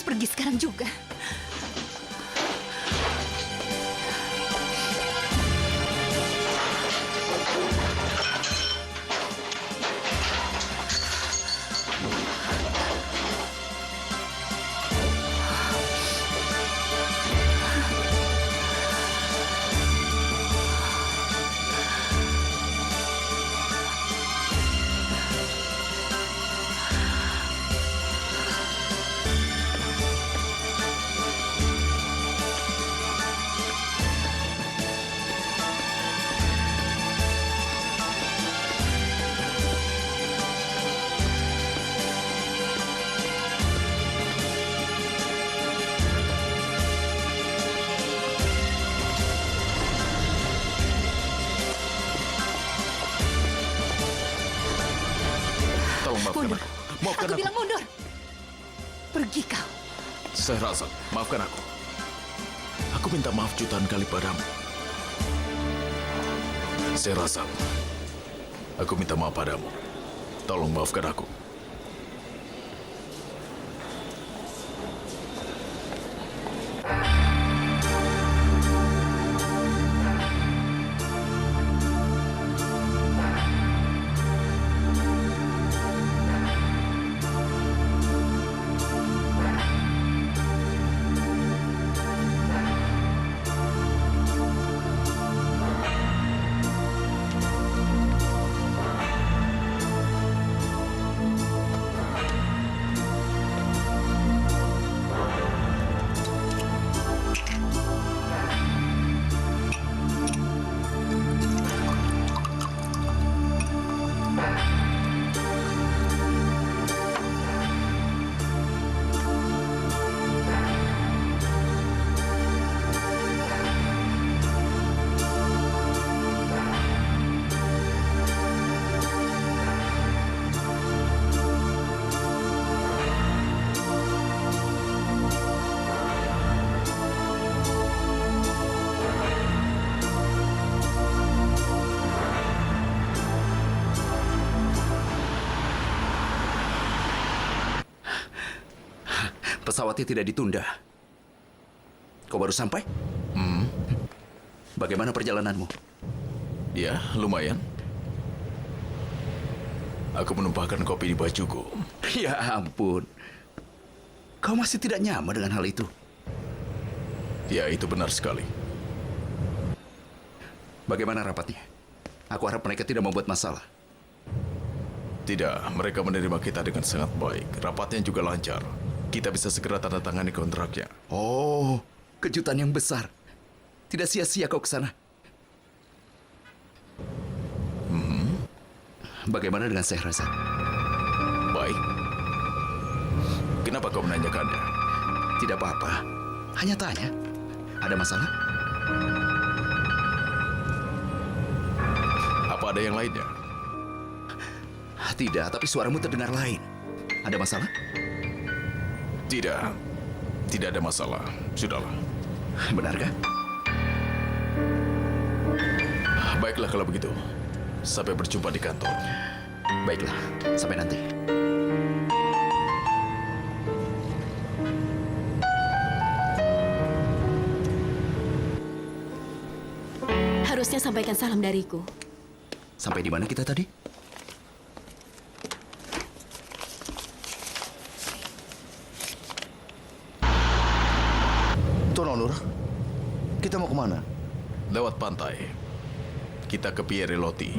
pergi sekarang juga. Tolong maafkan Mundur. aku. Maafkan Aku aku. bilang mundur. Pergi kau. Sehrazad, maafkan aku. Aku minta maaf jutaan kali padamu. Sehrazad, aku minta maaf padamu. Tolong maafkan aku. Pesawatnya tidak ditunda. Kau baru sampai? Bagaimana perjalananmu? Ya, lumayan. Aku menumpahkan kopi di bajuku. Ya ampun. Kau masih tidak nyaman dengan hal itu? Ya, itu benar sekali. Bagaimana rapatnya? Aku harap mereka tidak membuat masalah. Tidak, mereka menerima kita dengan sangat baik. Rapatnya juga lancar. Kita bisa segera tanda tangani kontraknya. Oh, kejutan yang besar. Tidak sia-sia kau ke sana. Bagaimana dengan Sehrazad? Baik. Kenapa kau menanyakannya? Tidak apa-apa. Hanya tanya. Ada masalah? Apa ada yang lainnya? Tidak, tapi suaramu terdengar lain. Ada masalah? Tidak. Tidak ada masalah. Sudahlah. Benarkah? Baiklah kalau begitu. Sampai berjumpa di kantor. Baiklah, sampai nanti. Harusnya sampaikan salam dariku. Sampai di mana kita tadi? Tuan Onur, kita mau kemana? Lewat pantai. Kita ke Pierre Loti.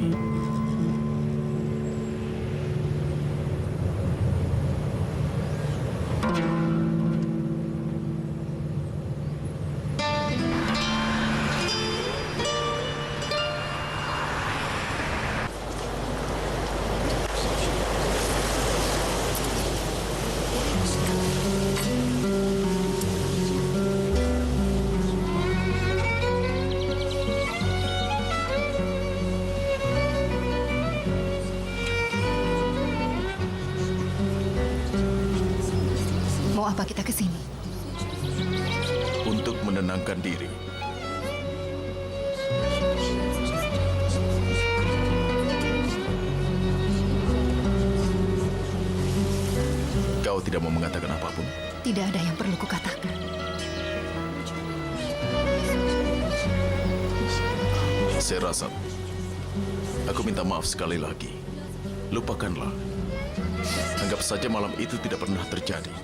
Mau apa kita ke sini? Untuk menenangkan diri. Kau tidak mau mengatakan apapun? Tidak ada yang perlu kukatakan. Serasat, aku minta maaf sekali lagi. Lupakanlah. Anggap saja malam itu tidak pernah terjadi.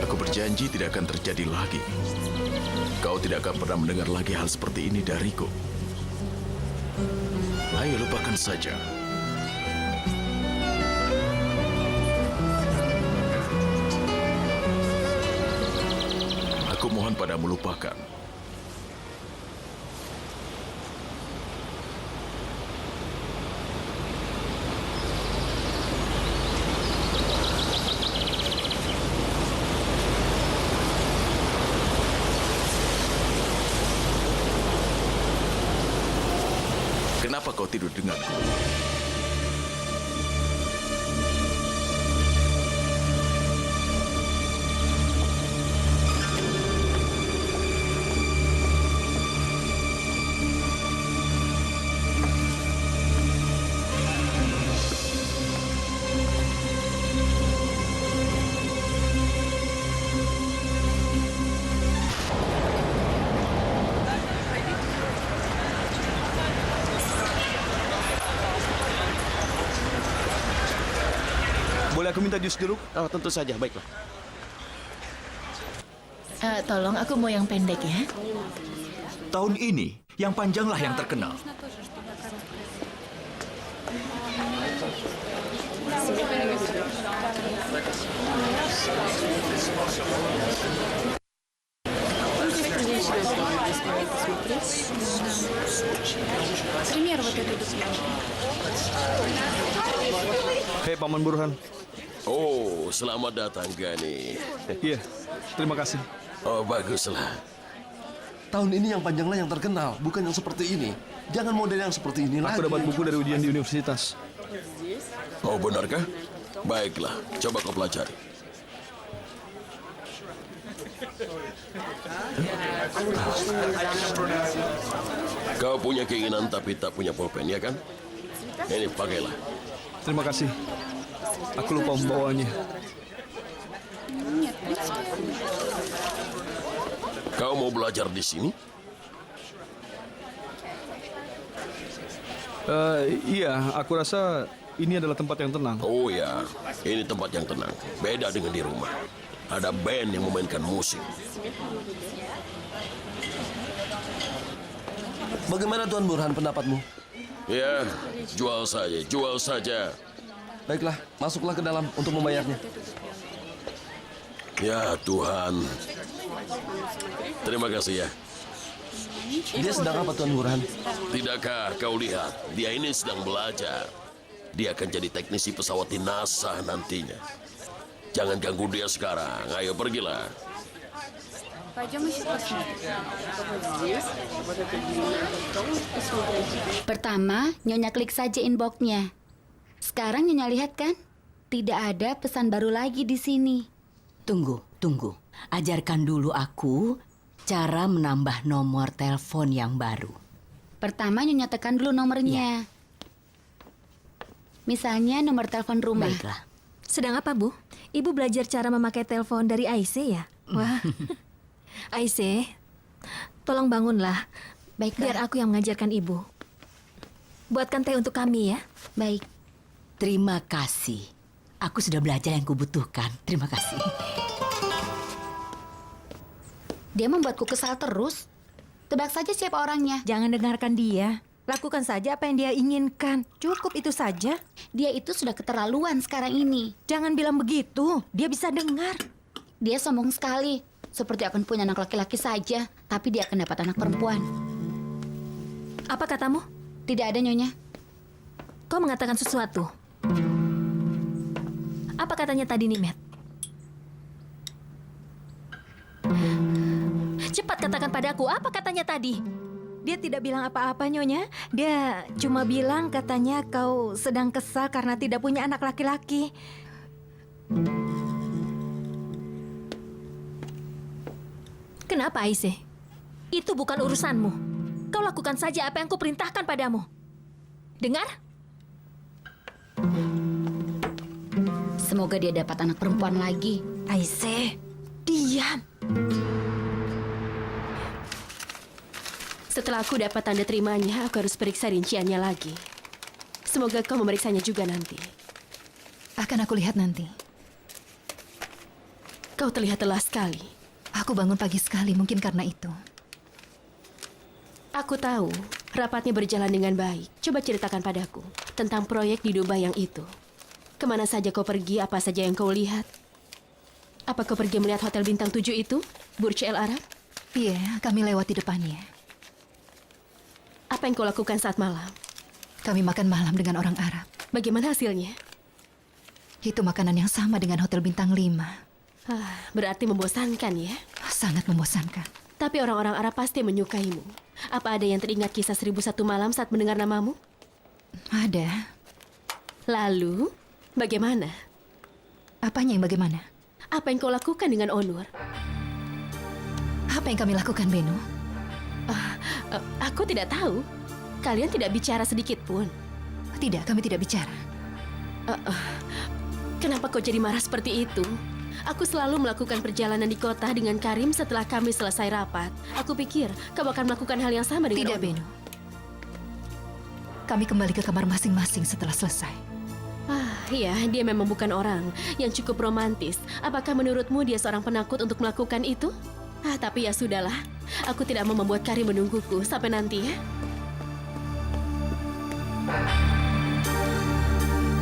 Aku berjanji tidak akan terjadi lagi. Kau tidak akan pernah mendengar lagi hal seperti ini dariku. Ayo lupakan saja. Aku mohon padamu lupakan. Kenapa kau tidur denganku? Boleh aku minta jus jeruk? Oh, tentu saja. Baiklah. Tolong, aku mau yang pendek ya. Tahun ini, yang panjanglah yang terkenal. Hei, Paman Burhan. Oh, selamat datang, Gani. Iya, terima kasih. Oh, baguslah. Tahun ini yang panjanglah yang terkenal, bukan yang seperti ini. Jangan model yang seperti ini lagi. Aku dapat buku dari ujian di universitas. Oh, benarkah? Baiklah, coba kau pelajari. Kau punya keinginan tapi tak punya pulpen, ya kan? Ini, pakailah. Terima kasih. Aku lupa membawanya. Kau mau belajar di sini? Iya, aku rasa ini adalah tempat yang tenang. Oh ya, ini tempat yang tenang. Beda dengan di rumah. Ada band yang memainkan musik. Bagaimana Tuan Burhan pendapatmu? Ya, jual saja, jual saja. Baiklah, masuklah ke dalam untuk membayarnya. Ya Tuhan. Terima kasih ya. Dia sedang apa Tuan Burhan? Tidakkah kau lihat, dia ini sedang belajar. Dia akan jadi teknisi pesawat di NASA nantinya. Jangan ganggu dia sekarang. Ayo pergilah. Pertama, Nyonya klik saja inbox-nya. Sekarang Nyonya lihat kan? Tidak ada pesan baru lagi di sini. Tunggu. Ajarkan dulu aku cara menambah nomor telepon yang baru. Pertama, Nyonya tekan dulu nomornya. Misalnya nomor telepon rumah. Baiklah. Sedang apa, Bu? Ibu belajar cara memakai telepon dari Aisyah ya? Wah. Aisyah, tolong bangunlah. Baiklah. Biar aku yang mengajarkan Ibu. Buatkan teh untuk kami ya. Baik. Terima kasih. Aku sudah belajar yang kubutuhkan. Terima kasih. Dia membuatku kesal terus. Tebak saja siapa orangnya. Jangan dengarkan dia. Lakukan saja apa yang dia inginkan. Cukup itu saja. Dia itu sudah keterlaluan sekarang ini. Jangan bilang begitu. Dia bisa dengar. Dia sombong sekali. Seperti akan punya anak laki-laki saja. Tapi dia akan dapat anak perempuan. Apa katamu? Tidak ada, Nyonya. Kau mengatakan sesuatu. Apa katanya tadi, Nimet? Cepat katakan padaku, apa katanya tadi? Dia tidak bilang apa-apa, Nyonya. Dia cuma bilang katanya kau sedang kesal karena tidak punya anak laki-laki. Kenapa, Aisyah? Itu bukan urusanmu. Kau lakukan saja apa yang kuperintahkan padamu. Dengar? Semoga dia dapat anak perempuan lagi. Aisyah, diam. Setelah aku dapat tanda terimanya, aku harus periksa rinciannya lagi. Semoga kau memeriksanya juga nanti. Akan aku lihat nanti. Kau terlihat lelah sekali. Aku bangun pagi sekali, mungkin karena itu. Aku tahu, rapatnya berjalan dengan baik. Coba ceritakan padaku tentang proyek di Dubai yang itu. Kemana saja kau pergi, apa saja yang kau lihat? Apa kau pergi melihat hotel bintang 7 itu? Burj Al Arab? Iya, kami lewat di depannya. Apa yang kau lakukan saat malam? Kami makan malam dengan orang Arab. Bagaimana hasilnya? Itu makanan yang sama dengan hotel bintang 5. Berarti membosankan ya? Sangat membosankan. Tapi orang-orang Arab pasti menyukaimu. Apa ada yang teringat kisah 1001 malam saat mendengar namamu? Ada. Lalu, bagaimana? Apanya yang bagaimana? Apa yang kau lakukan dengan Onur? Apa yang kami lakukan, Beno? Aku tidak tahu. Kalian tidak bicara sedikit pun. Tidak, kami tidak bicara. Kenapa kau jadi marah seperti itu? Aku selalu melakukan perjalanan di kota dengan Karim setelah kami selesai rapat. Aku pikir kau akan melakukan hal yang sama dengan Tidak, Beno. Kami kembali ke kamar masing-masing setelah selesai. Iya, dia memang bukan orang yang cukup romantis. Apakah menurutmu dia seorang penakut untuk melakukan itu? Tapi ya sudahlah. Aku tidak mau membuat Karim menungguku sampai nanti ya.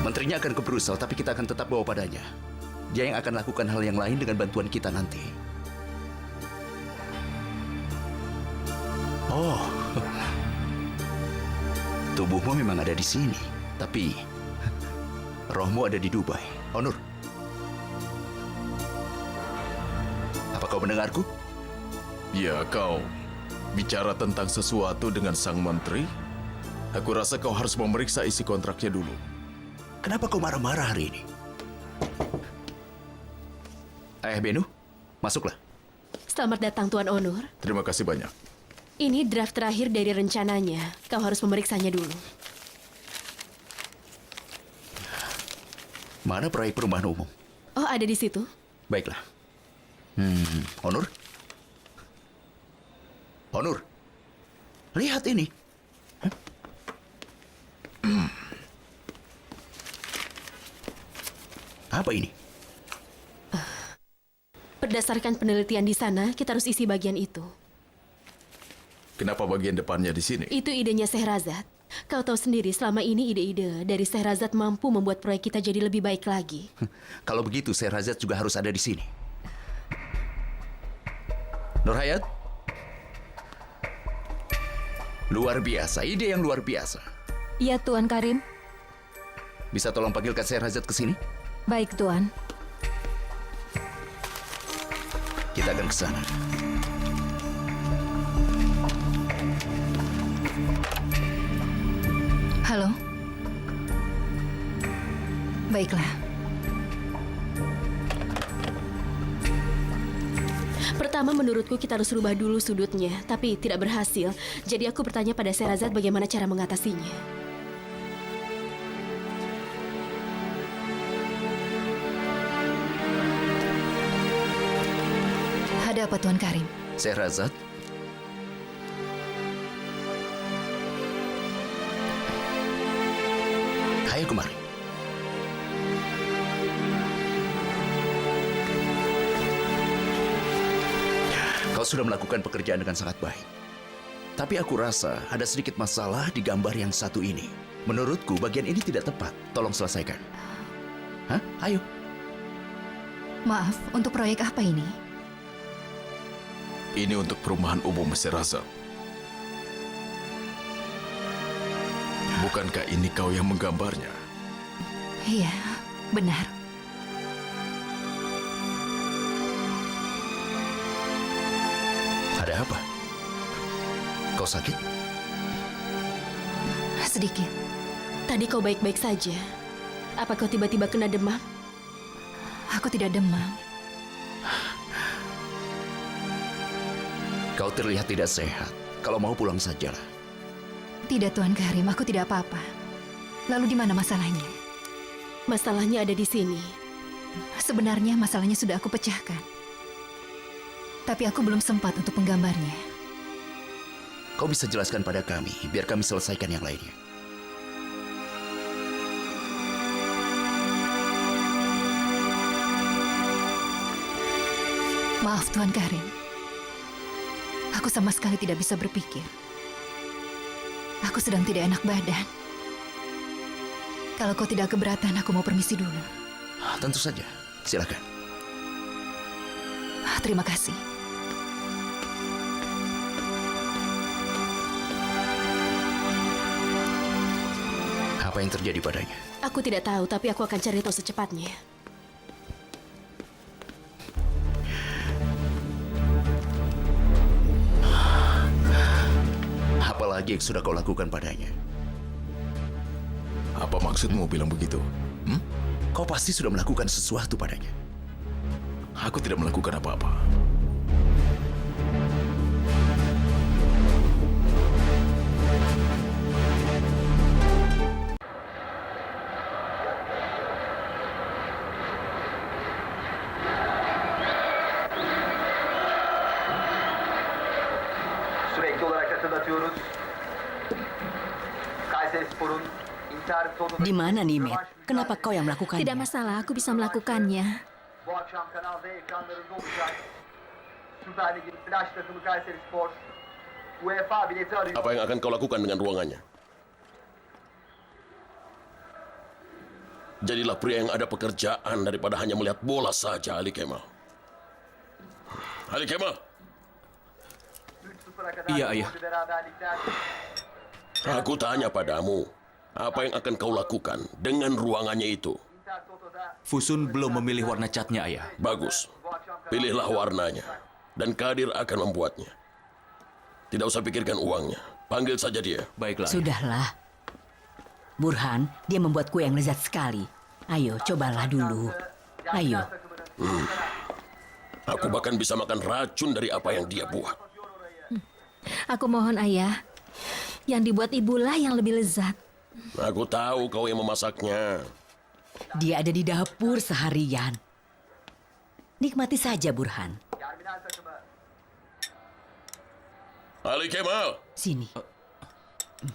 Menterinya akan ke Brussel, tapi kita akan tetap bawa padanya. Dia yang akan lakukan hal yang lain dengan bantuan kita nanti. Oh, tubuhmu memang ada di sini, tapi rohmu ada di Dubai. Onur, apa kau mendengarku? Ya, kau bicara tentang sesuatu dengan sang menteri? Aku rasa kau harus memeriksa isi kontraknya dulu. Kenapa kau marah-marah hari ini? Ayah Benu, masuklah. Selamat datang Tuan Onur. Terima kasih banyak. Ini draft terakhir dari rencananya. Kau harus memeriksanya dulu. Mana proyek perumahan umum? Oh, ada di situ. Baiklah. Onur? Onur, lihat ini. Apa ini? Berdasarkan penelitian di sana, kita harus isi bagian itu. Kenapa bagian depannya di sini? Itu idenya Sehrazad. Kau tahu sendiri, selama ini ide-ide dari Sehrazad mampu membuat proyek kita jadi lebih baik lagi. Kalau begitu, Sehrazad juga harus ada di sini. Nurhayat? Luar biasa, ide yang luar biasa. Iya, Tuan Karim. Bisa tolong panggilkan Sehrazad ke sini? Baik, Tuan. Kita akan ke sana. Halo? Baiklah. Pertama, menurutku kita harus rubah dulu sudutnya, tapi tidak berhasil. Jadi aku bertanya pada Sehrazad bagaimana cara mengatasinya. Ada apa, Tuan Karim? Sehrazad? Ayo kemari. Kau sudah melakukan pekerjaan dengan sangat baik. Tapi aku rasa ada sedikit masalah di gambar yang satu ini. Menurutku bagian ini tidak tepat. Tolong selesaikan. Hah? Ayo. Maaf, untuk proyek apa ini? Ini untuk perumahan umum Sehrazad. Bukankah ini kau yang menggambarnya? Iya, benar. Ada apa? Kau sakit? Sedikit. Tadi kau baik-baik saja. Apa kau tiba-tiba kena demam? Aku tidak demam. Kau terlihat tidak sehat. Kalau mau pulang sajalah. Tidak, Tuan Karim, aku tidak apa-apa. Lalu di mana masalahnya? Masalahnya ada di sini. Sebenarnya masalahnya sudah aku pecahkan. Tapi aku belum sempat untuk menggambarnya. Kau bisa jelaskan pada kami, biar kami selesaikan yang lainnya. Maaf Tuan Karim. Aku sama sekali tidak bisa berpikir. Aku sedang tidak enak badan. Kalau kau tidak keberatan, aku mau permisi dulu. Tentu saja, silakan. Terima kasih. Apa yang terjadi padanya? Aku tidak tahu, tapi aku akan cari tahu secepatnya. Apalagi yang sudah kau lakukan padanya? Apa maksudmu bilang begitu? Kau pasti sudah melakukan sesuatu padanya. Aku tidak melakukan apa-apa. Sürekli olarak hatırlatıyoruz. Kayserispor'un intihar metodunu... Di mana nih, Matt? Kenapa kau yang melakukannya? Tidak masalah, aku bisa melakukannya. Bu akşam Kanal D ekranlarında olacak. Süper Lig'in flash takımı Kayserispor UEFA bileti arıyor. Apa yang akan kau lakukan dengan ruangannya? Jadilah pria yang ada pekerjaan daripada hanya melihat bola saja, Ali Kemal. Ali Kemal, 3-0'a kadar Iya, Ayah. gollü beraberlikler. aku tanya padamu, apa yang akan kau lakukan dengan ruangannya itu? Inter Toto'da Fusun belum memilih warna catnya, Ayah. Bagus, pilihlah warnanya, dan Kadir akan membuatnya. Tidak usah pikirkan uangnya, panggil saja dia. Baiklah. Sudahlah. Burhan, dia membuat kue yang lezat sekali. Ayo, cobalah dulu. Ayo. Aku bahkan bisa makan racun dari apa yang dia buat. Aku mohon ayah, yang dibuat ibulah yang lebih lezat. Aku tahu kau yang memasaknya. Dia ada di dapur seharian. Nikmati saja, Burhan. Germinal takımı. Ali Kemal, Sini.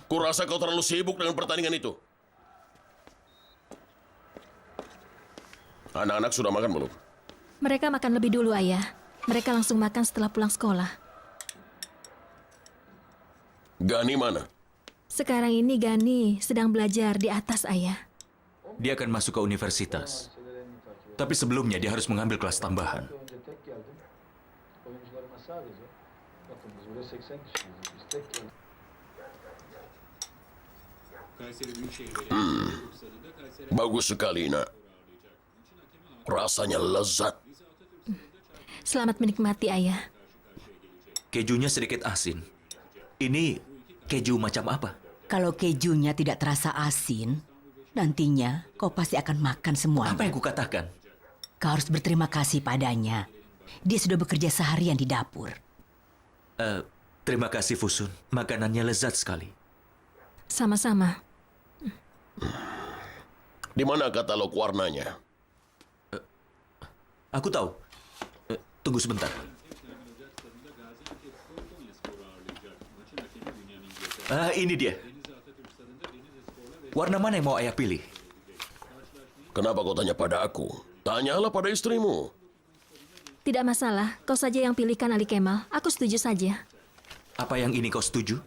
kurasa kau terlalu sibuk dengan pertandingan itu. Anak-anak sudah makan belum? Mereka makan lebih dulu ayah. Mereka langsung makan setelah pulang sekolah. Gani mana? Sekarang ini Gani sedang belajar di atas ayah. Dia akan masuk ke universitas. Tapi sebelumnya dia harus mengambil kelas tambahan. Bagus sekali, nak. Rasanya lezat. Selamat menikmati ayah. Kejunya sedikit asin. Ini keju macam apa? Kalau kejunya tidak terasa asin, nantinya kau pasti akan makan semuanya. Apa yang kukatakan? Kau harus berterima kasih padanya. Dia sudah bekerja seharian di dapur. Terima kasih, Fusun. Makanannya lezat sekali. Sama-sama. Di mana katalog warnanya? Aku tahu. Tunggu sebentar. Ini dia. Warna mana yang mau ayah pilih? Kenapa kau tanya pada aku? Tanyalah pada istrimu. Tidak masalah, kau saja yang pilihkan Ali Kemal. Aku setuju saja. Apa yang ini kau setuju?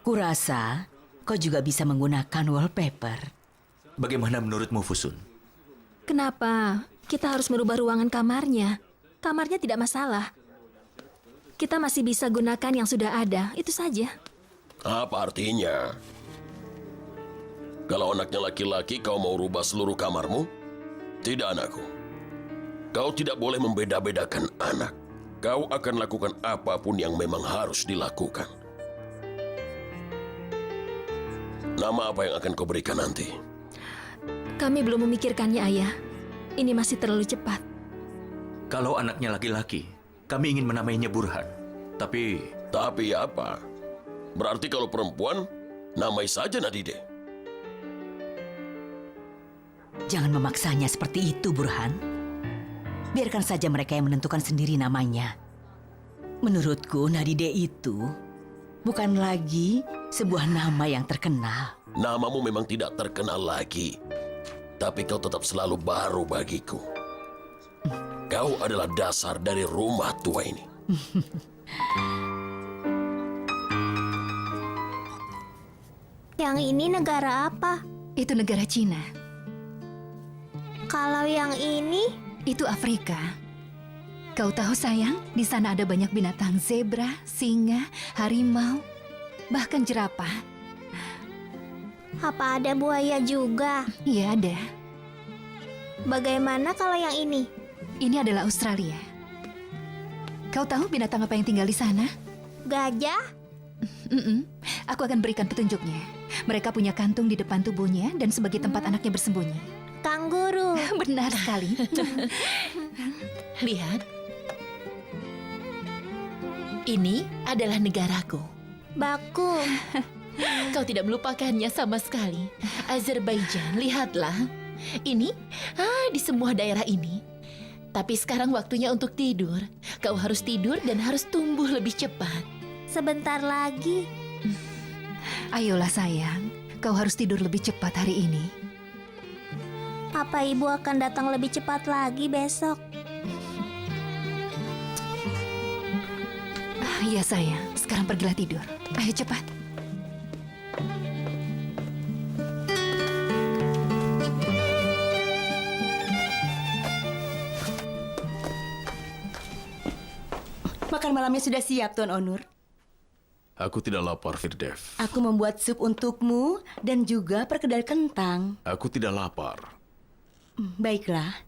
Kurasa kau juga bisa menggunakan wallpaper. Bagaimana menurutmu, Fusun? Kenapa? Kita harus merubah ruangan kamarnya. Kamarnya tidak masalah. Kita masih bisa gunakan yang sudah ada, itu saja. Apa artinya? Kalau anaknya laki-laki, kau mau rubah seluruh kamarmu? Tidak, anakku. Kau tidak boleh membeda-bedakan anak. Kau akan lakukan apapun yang memang harus dilakukan. Nama apa yang akan kau berikan nanti? Kami belum memikirkannya, ayah. Ini masih terlalu cepat. Kalau anaknya laki-laki, kami ingin menamainya Burhan. Tapi apa? Berarti kalau perempuan, namai saja Nadide. Jangan memaksanya seperti itu, Burhan. Biarkan saja mereka yang menentukan sendiri namanya. Menurutku, Nadide itu bukan lagi sebuah nama yang terkenal. Namamu memang tidak terkenal lagi, tapi kau tetap selalu baru bagiku. Kau adalah dasar dari rumah tua ini. Yang ini negara apa? Itu negara Cina. Kalau yang ini? Itu Afrika. Kau tahu sayang, di sana ada banyak binatang zebra, singa, harimau, bahkan jerapah. Apa ada buaya juga? Iya ada. Bagaimana kalau yang ini? Ini adalah Australia. Kau tahu binatang apa yang tinggal di sana? Gajah? Aku akan berikan petunjuknya. Mereka punya kantung di depan tubuhnya dan sebagai tempat anaknya bersembunyi. Kanguru. Benar sekali. Lihat. Ini adalah negaraku. Baku. Kau tidak melupakannya sama sekali. Azerbaijan, lihatlah. Ini, di semua daerah ini. Tapi sekarang waktunya untuk tidur. Kau harus tidur dan harus tumbuh lebih cepat. Sebentar lagi. Ayolah sayang, kau harus tidur lebih cepat hari ini. Apa ibu akan datang lebih cepat lagi besok? Iya sayang, sekarang pergilah tidur. Ayo cepat. Makan malamnya sudah siap, Tuan Onur. Aku tidak lapar, Firdev. Aku membuat sup untukmu dan juga perkedel kentang. Aku tidak lapar. Baiklah.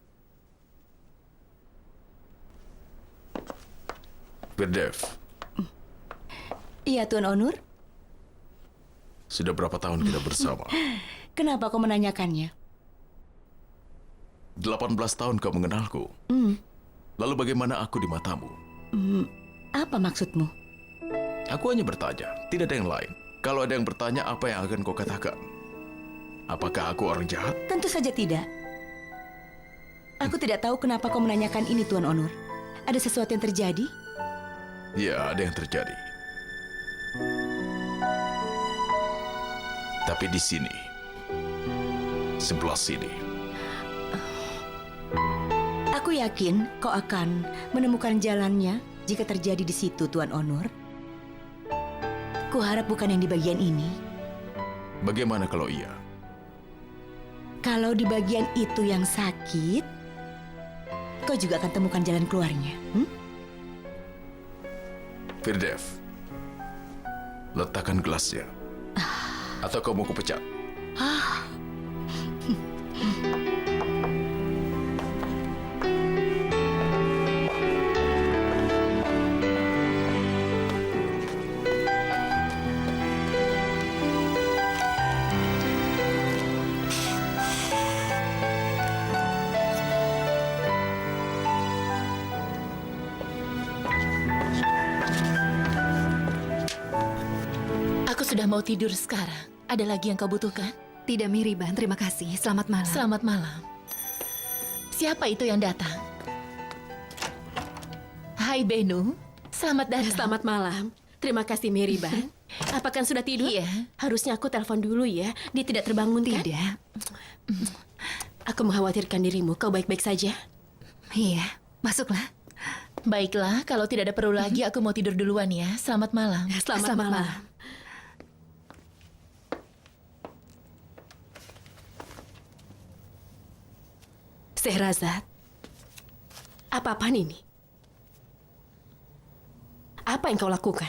Firdev, Iya, Tuan Onur. sudah berapa tahun kita bersama? Kenapa kau menanyakannya? 18 tahun kau mengenalku. Lalu bagaimana aku di matamu? Apa maksudmu? Aku hanya bertanya, tidak ada yang lain. Kalau ada yang bertanya, apa yang akan kau katakan? Apakah aku orang jahat? Tentu saja tidak. Aku tidak tahu kenapa kau menanyakan ini, Tuan Onur. Ada sesuatu yang terjadi? Ya, ada yang terjadi. Tapi di sini, sebelah sini, Aku yakin kau akan menemukan jalannya jika terjadi di situ, Tuan Onur. Kuharap bukan yang di bagian ini. bagaimana kalau iya? Kalau di bagian itu yang sakit, kau juga akan temukan jalan keluarnya. Firdev, letakkan gelasnya. Atau kau mau kupecat? Aku sudah mau tidur sekarang. Ada lagi yang kau butuhkan? Tidak, Miriban. Terima kasih. Selamat malam. Selamat malam. Siapa itu yang datang? Hai Benu, selamat datang. Selamat malam. Terima kasih Miriban. Apakah sudah tidur? Iya. Harusnya aku telepon dulu ya. Dia tidak terbangun kan? Tidak. Aku mengkhawatirkan dirimu. Kau baik-baik saja? Iya, masuklah. Baiklah, kalau tidak ada perlu lagi, aku mau tidur duluan ya. Selamat malam. Selamat malam. Sehrazad, apa-apaan ini? Apa yang kau lakukan?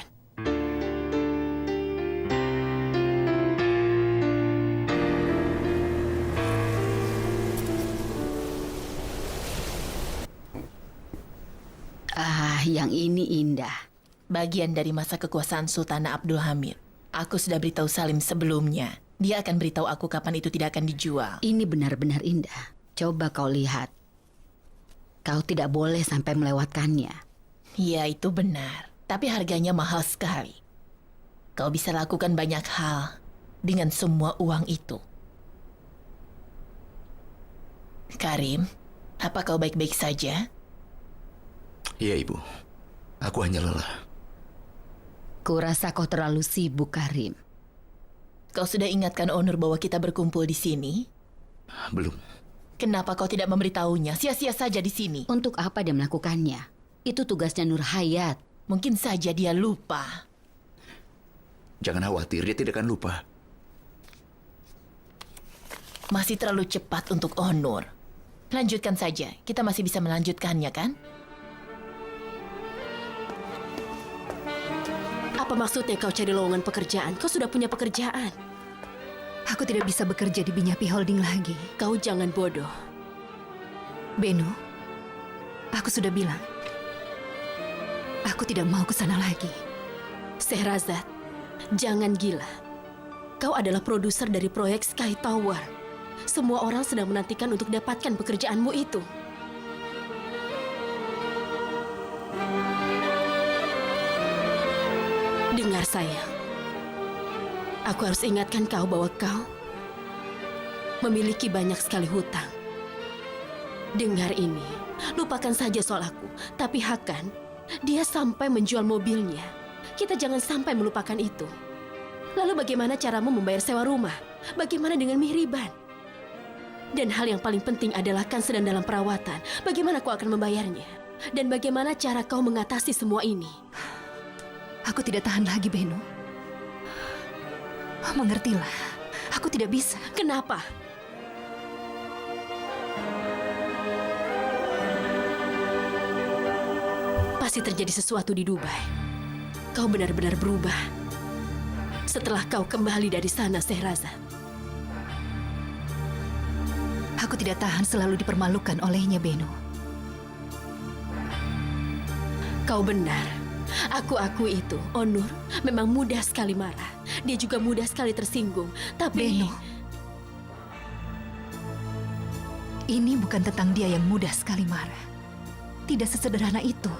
Yang ini indah. Bagian dari masa kekuasaan Sultan Abdul Hamid. Aku sudah beritahu Salim sebelumnya. Dia akan beritahu aku kapan itu tidak akan dijual. Ini benar-benar indah. Coba kau lihat. Kau tidak boleh sampai melewatkannya. Ya, itu benar. Tapi harganya mahal sekali. Kau bisa lakukan banyak hal dengan semua uang itu. Karim, apa kau baik-baik saja? Iya, Ibu. Aku hanya lelah. Kurasa kau terlalu sibuk, Karim. Kau sudah ingatkan Onur bahwa kita berkumpul di sini? Belum. Kenapa kau tidak memberitahunya? Sia-sia saja di sini. Untuk apa dia melakukannya? Itu tugasnya Nur Hayat. Mungkin saja dia lupa. Jangan khawatir, dia tidak akan lupa. Masih terlalu cepat untuk Onur. Lanjutkan saja, kita masih bisa melanjutkannya, kan? Apa maksudnya kau cari lowongan pekerjaan? Kau sudah punya pekerjaan. Aku tidak bisa bekerja di Binyapi Holding lagi. Kau jangan bodoh. Beno, aku sudah bilang. Aku tidak mau ke sana lagi. Sehrazad, jangan gila. Kau adalah produser dari proyek Sky Tower. Semua orang sedang menantikan untuk dapatkan pekerjaanmu itu. Dengar sayang, aku harus ingatkan kau bahwa kau memiliki banyak sekali hutang. Dengar ini, lupakan saja soal aku. Tapi Hakan, dia sampai menjual mobilnya. Kita jangan sampai melupakan itu. Lalu bagaimana caramu membayar sewa rumah? Bagaimana dengan Mihriban? Dan hal yang paling penting adalah kan sedang dalam perawatan. Bagaimana kau akan membayarnya? Dan bagaimana cara kau mengatasi semua ini? Aku tidak tahan lagi, Beno. Mengertilah, aku tidak bisa. Kenapa? Pasti terjadi sesuatu di Dubai. Kau benar-benar berubah. Setelah kau kembali dari sana, Sehrazad. Aku tidak tahan selalu dipermalukan olehnya, Beno. Kau benar. Aku akui itu. Onur memang mudah sekali marah. Dia juga mudah sekali tersinggung. Tapi... Beno, ini bukan tentang dia yang mudah sekali marah. Tidak sesederhana itu.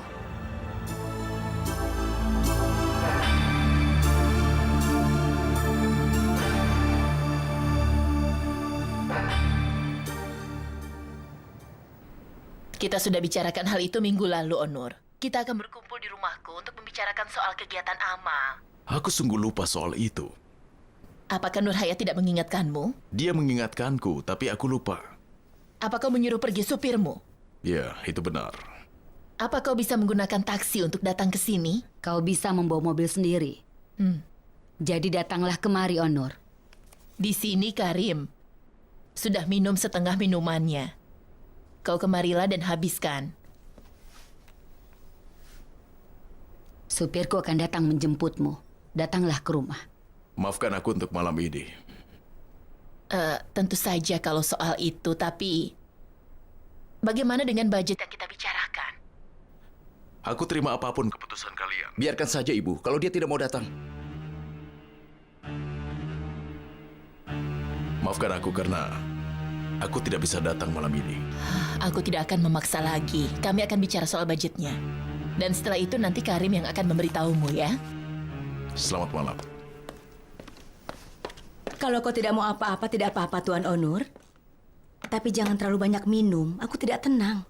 Kita sudah bicarakan hal itu minggu lalu, Onur. Kita akan berkumpul di rumahku untuk membicarakan soal kegiatan amal. Aku sungguh lupa soal itu. Apakah Nur Hayat tidak mengingatkanmu? Dia mengingatkanku, tapi aku lupa. Apa kau menyuruh pergi supirmu? Ya, itu benar. Apa kau bisa menggunakan taksi untuk datang ke sini? Kau bisa membawa mobil sendiri. Jadi datanglah kemari, Onur. Di sini, Karim. Sudah minum setengah minumannya. Kau kemarilah dan habiskan. Supirku akan datang menjemputmu. Datanglah ke rumah. Maafkan aku untuk malam ini. Tentu saja kalau soal itu, tapi... Bagaimana dengan budget yang kita bicarakan? Aku terima apapun keputusan kalian. Biarkan saja, Ibu. Kalau dia tidak mau datang. Maafkan aku karena aku tidak bisa datang malam ini. Aku tidak akan memaksa lagi. Kami akan bicara soal budgetnya. Dan setelah itu nanti Karim yang akan memberitahumu ya. Selamat malam. Kalau kau tidak mau apa-apa, tidak apa-apa, Tuan Onur. Tapi jangan terlalu banyak minum. Aku tidak tenang.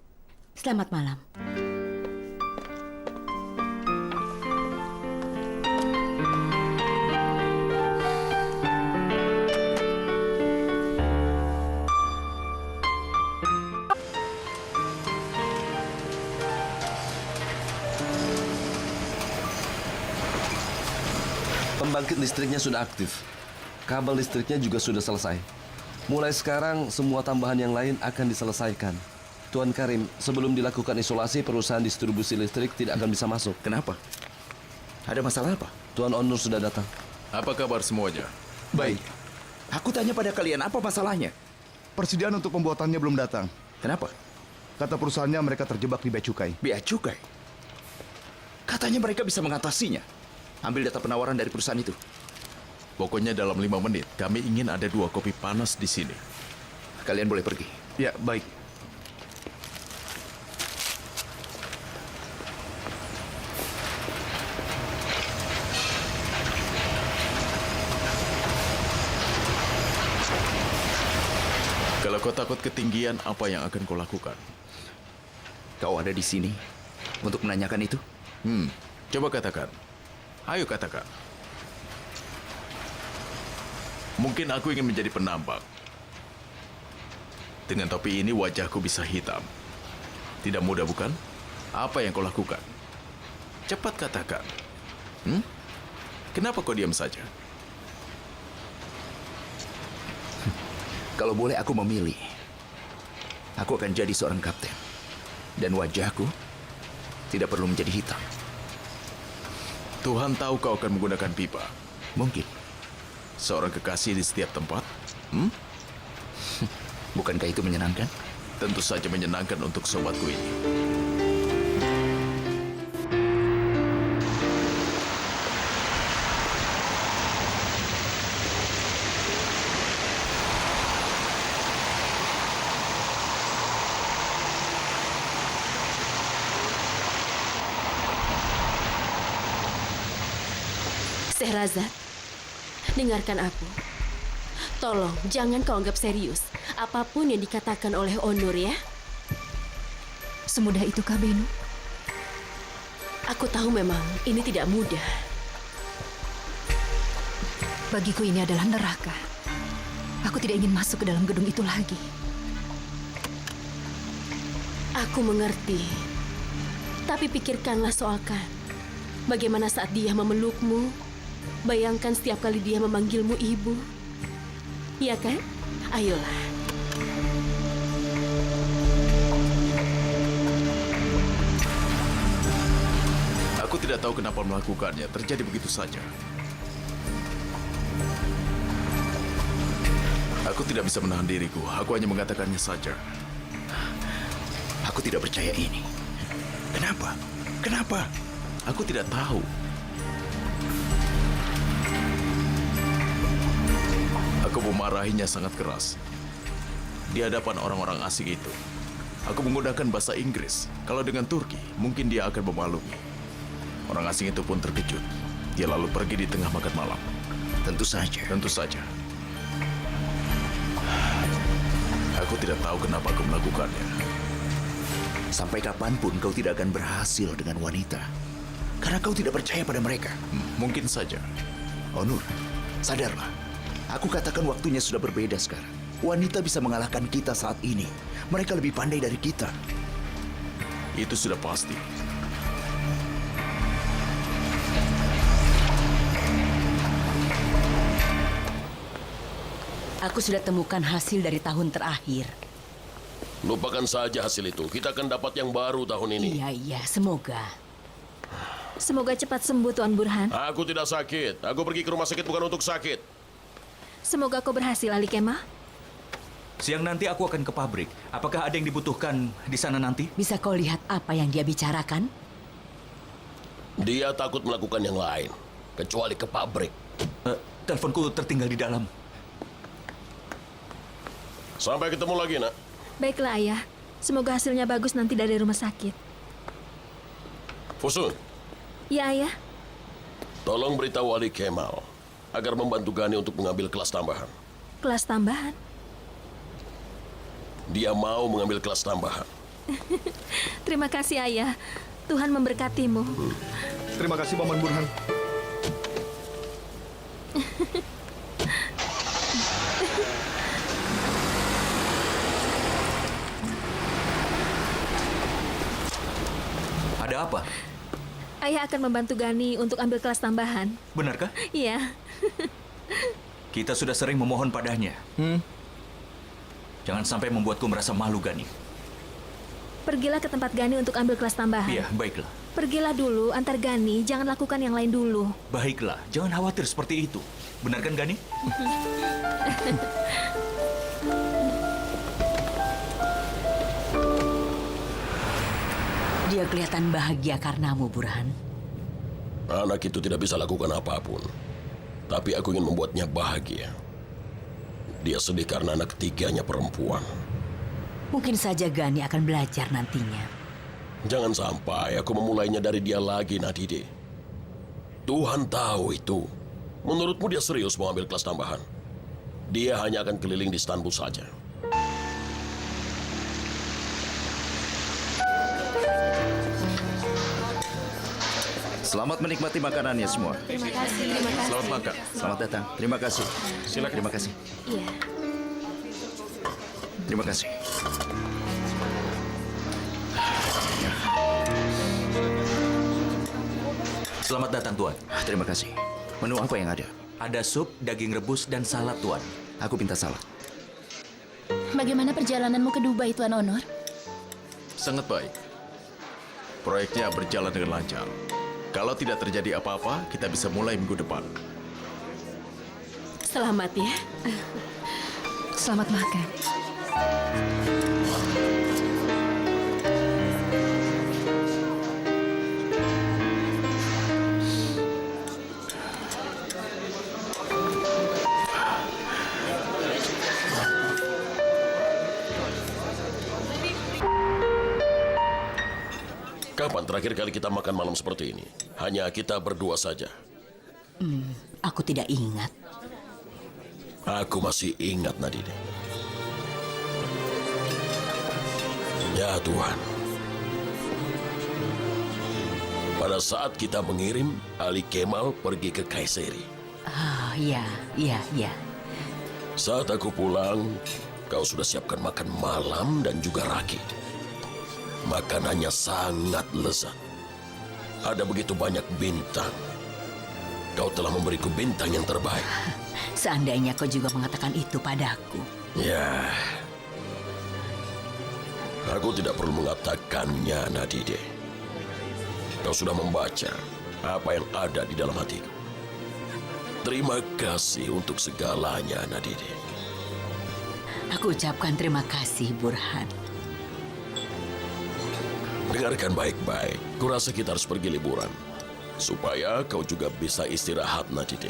Selamat malam. Pembangkit listriknya sudah aktif. Kabel listriknya juga sudah selesai. Mulai sekarang, semua tambahan yang lain akan diselesaikan. Tuan Karim, sebelum dilakukan isolasi, perusahaan distribusi listrik tidak akan bisa masuk. Kenapa? Ada masalah apa? Tuan Onur sudah datang. Apa kabar semuanya? Baik. Aku tanya pada kalian, apa masalahnya? Persediaan untuk pembuatannya belum datang. Kenapa? Kata perusahaannya mereka terjebak di bea cukai. Bea cukai? Katanya mereka bisa mengatasinya. Ambil data penawaran dari perusahaan itu. Pokoknya dalam 5 menit, kami ingin ada 2 kopi panas di sini. Kalian boleh pergi. Ya, baik. Kalau kau takut ketinggian, apa yang akan kau lakukan? Kau ada di sini untuk menanyakan itu? Coba katakan. Ayo katakan. Mungkin aku ingin menjadi penambang. Dengan topi ini wajahku bisa hitam. Tidak mudah bukan? Apa yang kau lakukan? Cepat katakan. Kenapa kau diam saja? Kalau boleh aku memilih, aku akan jadi seorang kapten. Dan wajahku tidak perlu menjadi hitam. Tuhan tahu kau akan menggunakan pipa. Mungkin. Seorang kekasih di setiap tempat? Bukankah itu menyenangkan? Tentu saja menyenangkan untuk sobatku ini. Sehrazad, dengarkan aku. Tolong, jangan kau anggap serius apapun yang dikatakan oleh Onur ya. Semudah itu, Kak Benu? Aku tahu memang ini tidak mudah. Bagiku ini adalah neraka. Aku tidak ingin masuk ke dalam gedung itu lagi. Aku mengerti. Tapi pikirkanlah soal Khan. Bagaimana saat dia memelukmu? Bayangkan setiap kali dia memanggilmu ibu. Iya kan? Ayolah. Aku tidak tahu kenapa melakukannya. Terjadi begitu saja. Aku tidak bisa menahan diriku. Aku hanya mengatakannya saja. Aku tidak percaya ini. Kenapa? Kenapa? Aku tidak tahu. Aku memarahinya sangat keras. Di hadapan orang-orang asing itu. Aku menggunakan bahasa Inggris. Kalau dengan Turki, mungkin dia akan memaklumi. Orang asing itu pun terkejut. Dia lalu pergi di tengah makan malam. Tentu saja. Tentu saja. Aku tidak tahu kenapa aku melakukannya. Sampai kapanpun kau tidak akan berhasil dengan wanita. Karena kau tidak percaya pada mereka. Mungkin saja. Onur, sadarlah. Aku katakan waktunya sudah berbeda sekarang. Wanita bisa mengalahkan kita saat ini. Mereka lebih pandai dari kita. Itu sudah pasti. Aku sudah temukan hasil dari tahun terakhir. Lupakan saja hasil itu. Kita akan dapat yang baru tahun ini. Iya, semoga. Semoga cepat sembuh, Tuan Burhan. Aku tidak sakit. Aku pergi ke rumah sakit bukan untuk sakit. Semoga kau berhasil, Ali Kemah. Siang nanti aku akan ke pabrik. Apakah ada yang dibutuhkan di sana nanti? Bisa kau lihat apa yang dia bicarakan? Dia takut melakukan yang lain. Kecuali ke pabrik. Teleponku tertinggal di dalam. Sampai ketemu lagi, nak. Baiklah, Ayah. Semoga hasilnya bagus nanti dari rumah sakit. Fusun, Ya, Ayah. tolong beritahu Ali Kemal agar membantu Gani untuk mengambil kelas tambahan. Kelas tambahan? Dia mau mengambil kelas tambahan. Terima kasih, Ayah. Tuhan memberkatimu. Terima kasih, Paman Burhan. Ada apa? Ayah akan membantu Gani untuk ambil kelas tambahan. Benarkah? Iya. Kita sudah sering memohon padanya. Jangan sampai membuatku merasa malu, Gani. Pergilah ke tempat Gani untuk ambil kelas tambahan. Iya, baiklah. Pergilah dulu, antar Gani. Jangan lakukan yang lain dulu. Baiklah, jangan khawatir seperti itu. Benar kan, Gani? Dia kelihatan bahagia karenamu, Burhan. Anak itu tidak bisa lakukan apapun. Tapi aku ingin membuatnya bahagia. Dia sedih karena anak ketiganya perempuan. Mungkin saja Gani akan belajar nantinya. Jangan sampai aku memulainya dari dia lagi, Nadide. Tuhan tahu itu. Menurutmu dia serius mau ambil kelas tambahan? Dia hanya akan keliling di Istanbul saja. Selamat menikmati makanannya semua. Terima kasih, terima kasih. Selamat makan. Selamat datang. Terima kasih. Silakan. Terima kasih. Iya. Terima kasih. Selamat datang, Tuan. Terima kasih. Menu apa yang ada? Ada sup, daging rebus, dan salad, Tuan. Aku minta salad. Bagaimana perjalananmu ke Dubai, Tuan Honor? Sangat baik. Proyeknya berjalan dengan lancar. Kalau tidak terjadi apa-apa, kita bisa mulai minggu depan. Selamat ya. Selamat makan. Kapan terakhir kali kita makan malam seperti ini? Hanya kita berdua saja. Aku tidak ingat. Aku masih ingat, Nadine. Ya Tuhan. Pada saat kita mengirim Ali Kemal pergi ke Kayseri. Ah, ya, ya, ya. Saat aku pulang, kau sudah siapkan makan malam dan juga raki. Makanannya sangat lezat. Ada begitu banyak bintang. Kau telah memberiku bintang yang terbaik. Seandainya kau juga mengatakan itu padaku. Ya. Aku tidak perlu mengatakannya, Nadide. Kau sudah membaca apa yang ada di dalam hatiku. Terima kasih untuk segalanya, Nadide. Aku ucapkan terima kasih, Burhan. Dengarkan baik-baik. Kurasa kita harus pergi liburan. Supaya kau juga bisa istirahat, Nadide.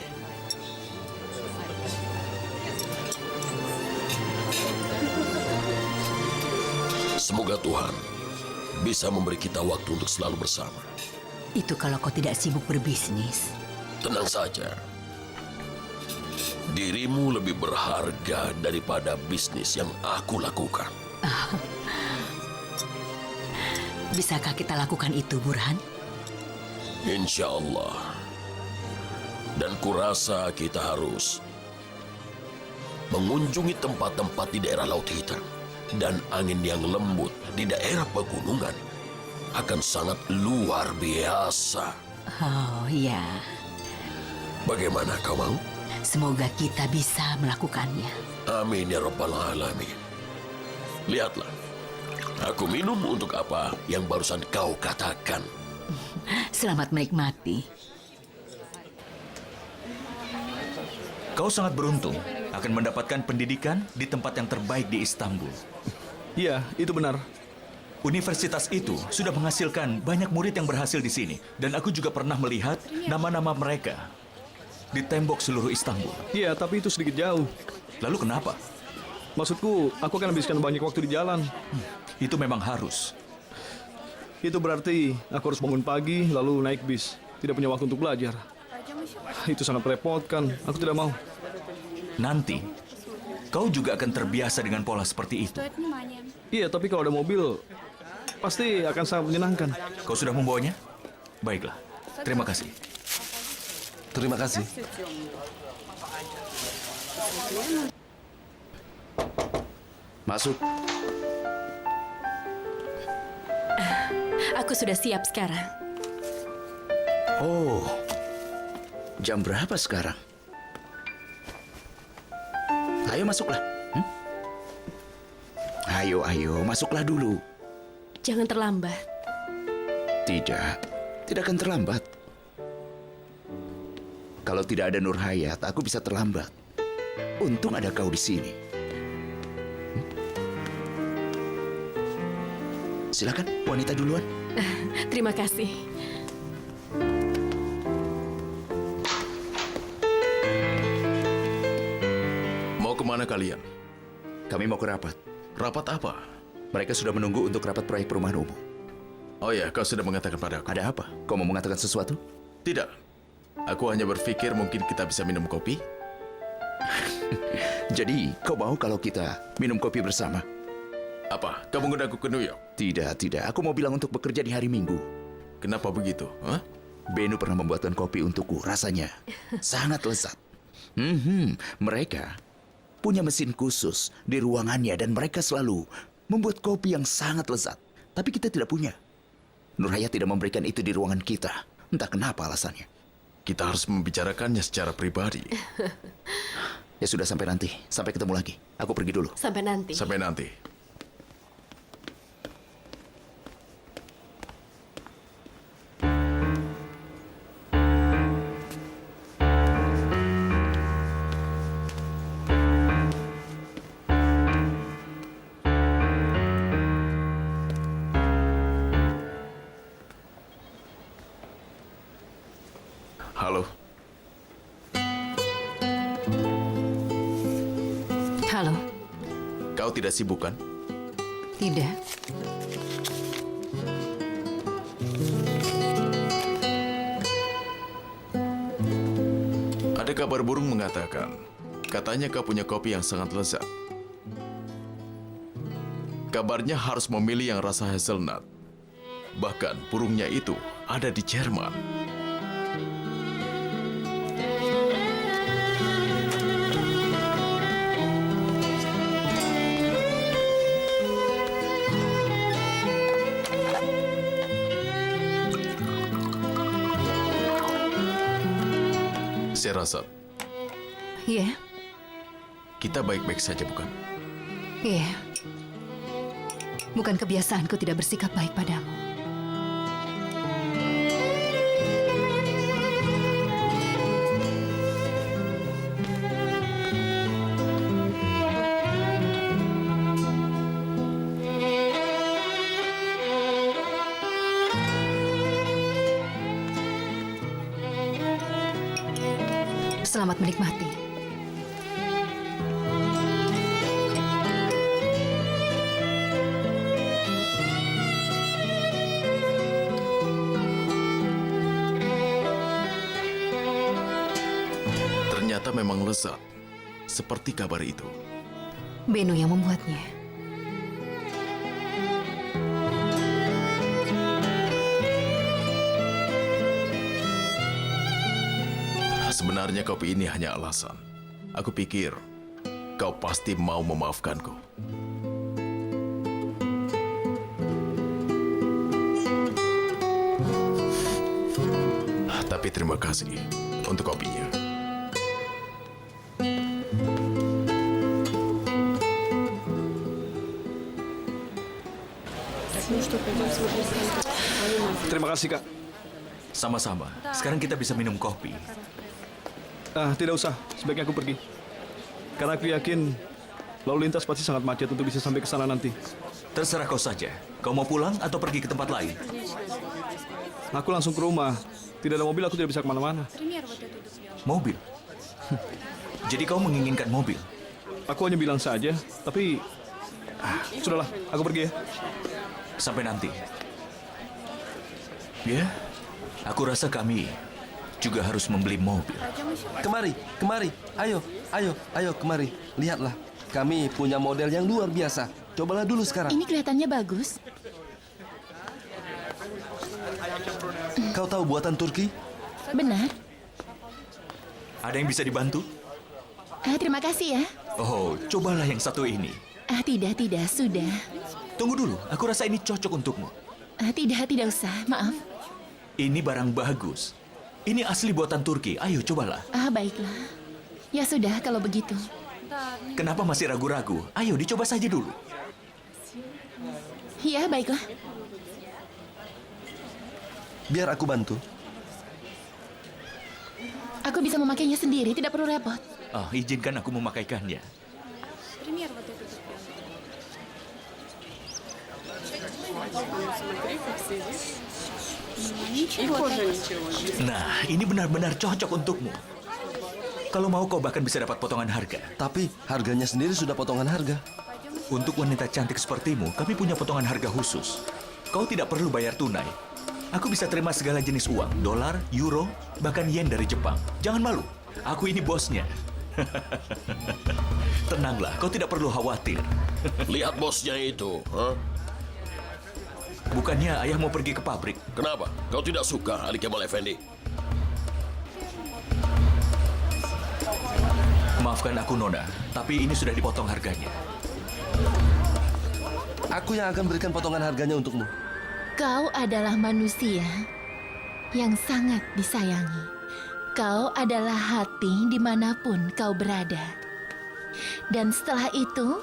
Semoga Tuhan bisa memberi kita waktu untuk selalu bersama. Itu kalau kau tidak sibuk berbisnis. Tenang saja. Dirimu lebih berharga daripada bisnis yang aku lakukan. Bisakah kita lakukan itu, Burhan? Insya Allah. Dan kurasa kita harus mengunjungi tempat-tempat di daerah Laut Hitam. Dan angin yang lembut di daerah pegunungan akan sangat luar biasa. Oh, ya. Bagaimana kau mau? Semoga kita bisa melakukannya. Amin ya Rabbal Alamin. Lihatlah. Aku minum untuk apa yang barusan kau katakan. Selamat menikmati. Kau sangat beruntung akan mendapatkan pendidikan di tempat yang terbaik di Istanbul. Iya, itu benar. Universitas itu sudah menghasilkan banyak murid yang berhasil di sini. Dan aku juga pernah melihat nama-nama mereka di tembok seluruh Istanbul. Iya, tapi itu sedikit jauh. Lalu kenapa? Maksudku, aku akan habiskan banyak waktu di jalan. Itu memang harus. Itu berarti aku harus bangun pagi, lalu naik bis. Tidak punya waktu untuk belajar. Itu sangat merepotkan. Aku tidak mau. Nanti, kau juga akan terbiasa dengan pola seperti itu. Iya, tapi kalau ada mobil, pasti akan sangat menyenangkan. Kau sudah membawanya? Baiklah. Terima kasih. Terima kasih. Masuk. Aku sudah siap sekarang. Oh, jam berapa sekarang? Ayo masuklah. Ayo, masuklah dulu. Jangan terlambat. Tidak akan terlambat. Kalau tidak ada Nur Hayat, aku bisa terlambat. Untung ada kau di sini. Silakan, wanita duluan. Terima kasih. Mau kemana kalian? Kami mau ke rapat. Rapat apa? Mereka sudah menunggu untuk rapat proyek perumahan umum. Oh ya, kau sudah mengatakan padaku. Ada apa? Kau mau mengatakan sesuatu? Tidak. Aku hanya berpikir mungkin kita bisa minum kopi. Jadi, kau mau kalau kita minum kopi bersama? Apa? Kau mengundang aku ke New York? Tidak. Aku mau bilang untuk bekerja di hari Minggu. Kenapa begitu? Hah? Benu pernah membuatkan kopi untukku. Rasanya sangat lezat. Mereka punya mesin khusus di ruangannya dan mereka selalu membuat kopi yang sangat lezat. Tapi kita tidak punya. Nurhaya tidak memberikan itu di ruangan kita. Entah kenapa alasannya. Kita harus membicarakannya secara pribadi. Ya sudah, sampai nanti. Sampai ketemu lagi. Aku pergi dulu. Sampai nanti. Sampai nanti. Halo. Halo, Kau tidak sibuk kan? tidak. Ada kabar burung mengatakan, katanya kau punya kopi yang sangat lezat. Kabarnya harus memilih yang rasa hazelnut. Bahkan burungnya itu ada di Jerman. Saya rasa Iya, kita baik-baik saja, bukan? iya. Bukan kebiasaanku tidak bersikap baik padamu. Selamat menikmati. Ternyata memang lezat, seperti kabar itu. Benu yang membuatnya. Sebenarnya kopi ini hanya alasan. Aku pikir kau pasti mau memaafkanku. Tapi terima kasih untuk kopinya. Terima kasih, Kak. Sama-sama. Sekarang kita bisa minum kopi. Tidak usah. Sebaiknya aku pergi. Karena aku yakin lalu lintas pasti sangat macet untuk bisa sampai ke sana nanti. Terserah kau saja. Kau mau pulang atau pergi ke tempat lain? Aku langsung ke rumah. Tidak ada mobil, aku tidak bisa kemana-mana. Mobil? Jadi kau menginginkan mobil? Aku hanya bilang saja, tapi... sudahlah, aku pergi ya. Sampai nanti. Ya, aku rasa kami juga harus membeli mobil. Kemari. Ayo, kemari. Lihatlah, kami punya model yang luar biasa. Cobalah dulu sekarang. Ini kelihatannya bagus. Kau tahu buatan Turki? Benar. Ada yang bisa dibantu? Terima kasih ya. Oh, cobalah yang satu ini. Tidak, sudah. Tunggu dulu, aku rasa ini cocok untukmu. Tidak usah, maaf. Ini barang bagus. Ini asli buatan Turki. Ayo, cobalah. Baiklah. Ya sudah, kalau begitu. Kenapa masih ragu-ragu? Ayo, dicoba saja dulu. Ya, baiklah. Biar aku bantu. Aku bisa memakainya sendiri, tidak perlu repot. Oh, izinkan aku memakaikannya. Nah, ini benar-benar cocok untukmu. Kalau mau kau bahkan bisa dapat potongan harga. Tapi harganya sendiri sudah potongan harga. Untuk wanita cantik sepertimu, kami punya potongan harga khusus. Kau tidak perlu bayar tunai. Aku bisa terima segala jenis uang, dolar, euro, bahkan yen dari Jepang. Jangan malu, aku ini bosnya. Tenanglah, kau tidak perlu khawatir. Lihat bosnya itu. Bukannya ayah mau pergi ke pabrik? Kenapa? Kau tidak suka Ali Kemal Effendi? Maafkan aku, Nona, tapi ini sudah dipotong harganya. Aku yang akan berikan potongan harganya untukmu. Kau adalah manusia yang sangat disayangi. Kau adalah hati dimanapun kau berada. Dan setelah itu,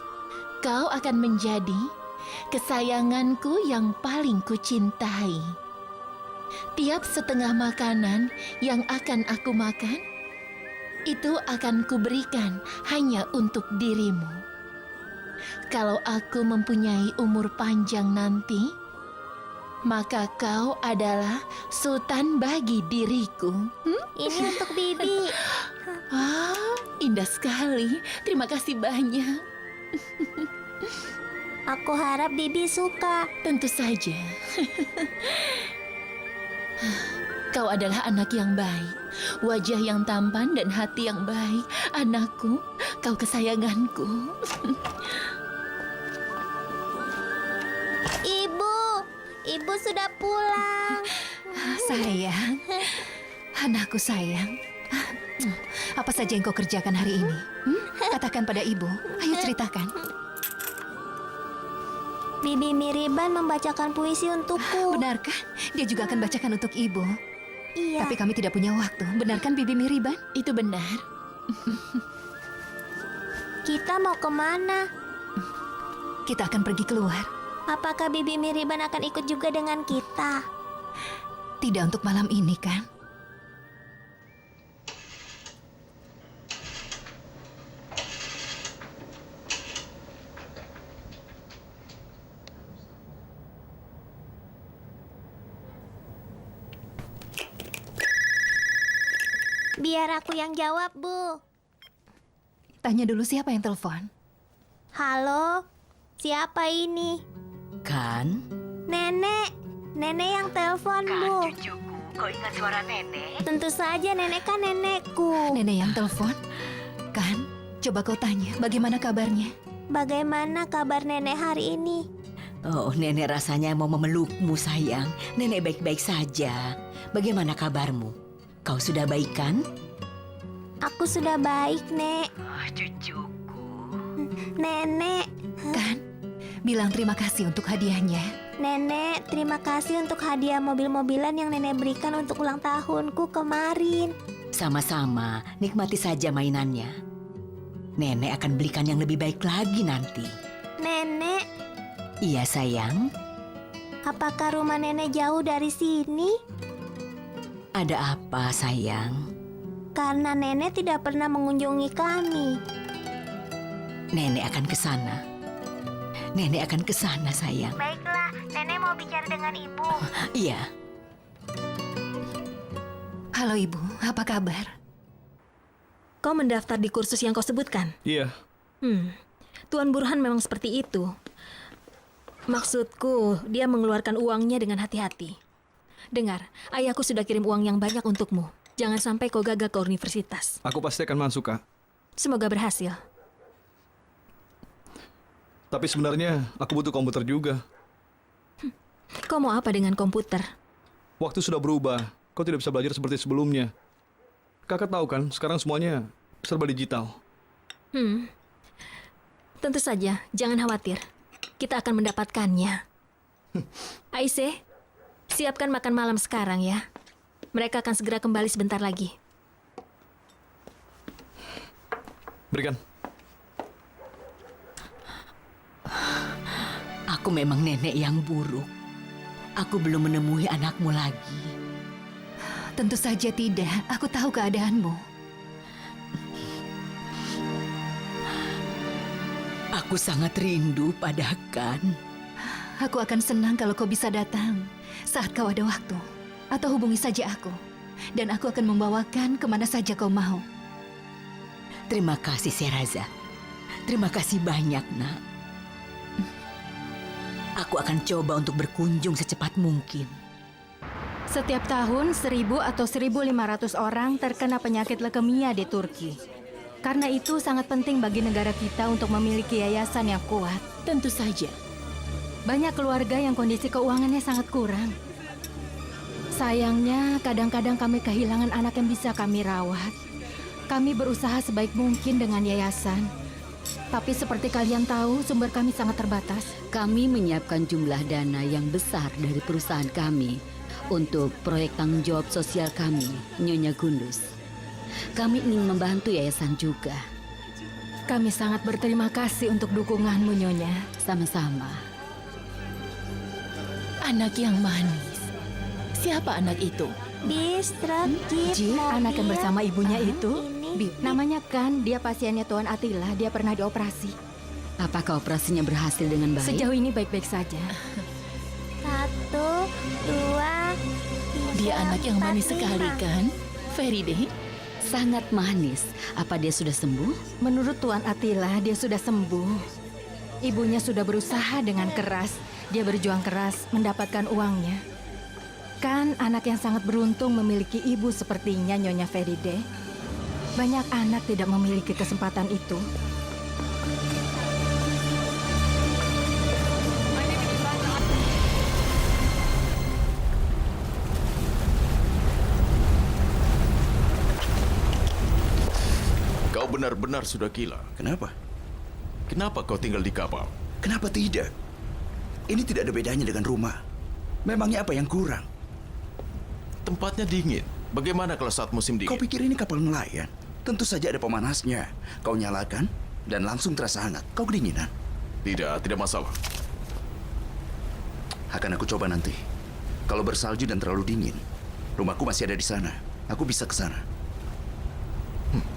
kau akan menjadi kesayanganku yang paling kucintai. Tiap setengah makanan yang akan aku makan, itu akan kuberikan hanya untuk dirimu. Kalau aku mempunyai umur panjang nanti, maka kau adalah sultan bagi diriku. Ini untuk Bibi. Ah, indah sekali. Terima kasih banyak. Aku harap Bibi suka. Tentu saja. Kau adalah anak yang baik, wajah yang tampan dan hati yang baik. Anakku, kau kesayanganku. Ibu sudah pulang. Sayang, anakku sayang. Apa saja yang kau kerjakan hari ini? Katakan pada ibu. Ayo ceritakan. Bibi Miriban membacakan puisi untukku. Benarkah? Dia juga akan bacakan untuk ibu. Iya. Tapi kami tidak punya waktu. Benarkan Bibi Miriban? Itu benar. Kita mau kemana? Kita akan pergi keluar. Apakah Bibi Miriban akan ikut juga dengan kita? Tidak untuk malam ini, kan? Biar aku yang jawab, Bu. Tanya dulu siapa yang telepon. Halo, siapa ini? Kan? Nenek. Nenek yang telepon, Bu. Cucuku, kau ingat suara nenek? Tentu saja, nenek kan nenekku. Nenek yang telepon? Kan? Coba kau tanya, bagaimana kabarnya? Bagaimana kabar nenek hari ini? Oh, nenek rasanya mau memelukmu, sayang. Nenek baik-baik saja. Bagaimana kabarmu? Kau sudah baik, kan? Aku sudah baik, Nek. Oh, cucuku. Nenek. Kan? Bilang terima kasih untuk hadiahnya. Nenek, terima kasih untuk hadiah mobil-mobilan yang nenek berikan untuk ulang tahunku kemarin. Sama-sama, nikmati saja mainannya. Nenek akan belikan yang lebih baik lagi nanti. Nenek, Iya, sayang. apakah rumah nenek jauh dari sini? Ada apa, sayang? Karena nenek tidak pernah mengunjungi kami. Nenek akan ke sana. Nenek akan ke sana, sayang. Baiklah, nenek mau bicara dengan ibu. Iya. Halo ibu, apa kabar? Kau mendaftar di kursus yang kau sebutkan? Iya. Tuan Burhan memang seperti itu. Maksudku, dia mengeluarkan uangnya dengan hati-hati. Dengar, ayahku sudah kirim uang yang banyak untukmu. Jangan sampai kau gagal ke universitas. Aku pasti akan masuk, Kak. Semoga berhasil. Tapi sebenarnya aku butuh komputer juga. Kau mau apa dengan komputer? Waktu sudah berubah. Kau tidak bisa belajar seperti sebelumnya. Kakak tahu kan, sekarang semuanya serba digital. Tentu saja, jangan khawatir. Kita akan mendapatkannya. Aisyah, siapkan makan malam sekarang ya. Mereka akan segera kembali sebentar lagi. Berikan. Aku memang nenek yang buruk. Aku belum menemui anakmu lagi. Tentu saja tidak. Aku tahu keadaanmu. Aku sangat rindu pada Kan. Aku akan senang kalau kau bisa datang saat kau ada waktu. Atau hubungi saja aku. Dan aku akan membawakan kemana saja kau mau. Terima kasih, Seraza. Terima kasih banyak, Nak. Aku akan coba untuk berkunjung secepat mungkin. Setiap tahun 1.000 atau 1.500 orang terkena penyakit leukemia di Turki. Karena itu sangat penting bagi negara kita untuk memiliki yayasan yang kuat. Tentu saja. Banyak keluarga yang kondisi keuangannya sangat kurang. Sayangnya, kadang-kadang kami kehilangan anak yang bisa kami rawat. Kami berusaha sebaik mungkin dengan yayasan. Tapi seperti kalian tahu, sumber kami sangat terbatas. Kami menyiapkan jumlah dana yang besar dari perusahaan kami untuk proyek tanggung jawab sosial kami, Nyonya Gundus. Kami ingin membantu yayasan juga. Kami sangat berterima kasih untuk dukunganmu, Nyonya. Sama-sama. Anak yang manis. Siapa anak itu? Bis, truk, jeep, Ji, mobil. anak yang bersama ibunya itu, Ini. Bib. Namanya kan, dia pasiennya Tuan Attila, dia pernah dioperasi. Apakah operasinya berhasil dengan baik? Sejauh ini baik-baik saja. 1, 2, 3, Dia anak yang 4, manis sekali 5. kan? Feride? Sangat manis. Apa dia sudah sembuh? Menurut Tuan Attila, dia sudah sembuh. Ibunya sudah berusaha dengan keras. Dia berjuang keras mendapatkan uangnya. Kan anak yang sangat beruntung memiliki ibu sepertinya, Nyonya Feride. Banyak anak tidak memiliki kesempatan itu. Kau benar-benar sudah gila. Kenapa? Kenapa kau tinggal di kapal? Kenapa tidak? Ini tidak ada bedanya dengan rumah. Memangnya apa yang kurang? Tempatnya dingin. Bagaimana kalau saat musim dingin? Kau pikir ini kapal nelayan? Tentu saja ada pemanasnya. Kau nyalakan dan langsung terasa hangat. Kau kedinginan? Tidak masalah. Akan aku coba nanti. Kalau bersalju dan terlalu dingin, rumahku masih ada di sana. Aku bisa ke sana.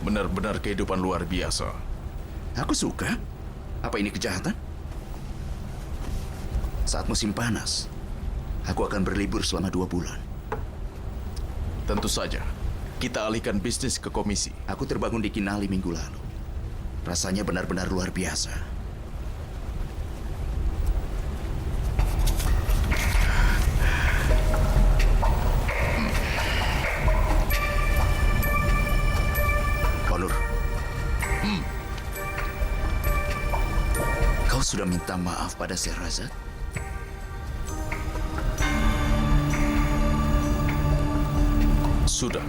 Benar-benar kehidupan luar biasa. Aku suka. Apa ini kejahatan? Saat musim panas, aku akan berlibur selama 2 bulan. Tentu saja. Kita alihkan bisnis ke komisi. Aku terbangun di Kinali minggu lalu. Rasanya benar-benar luar biasa. Konur. Kau sudah minta maaf pada Sherazad? Sudah.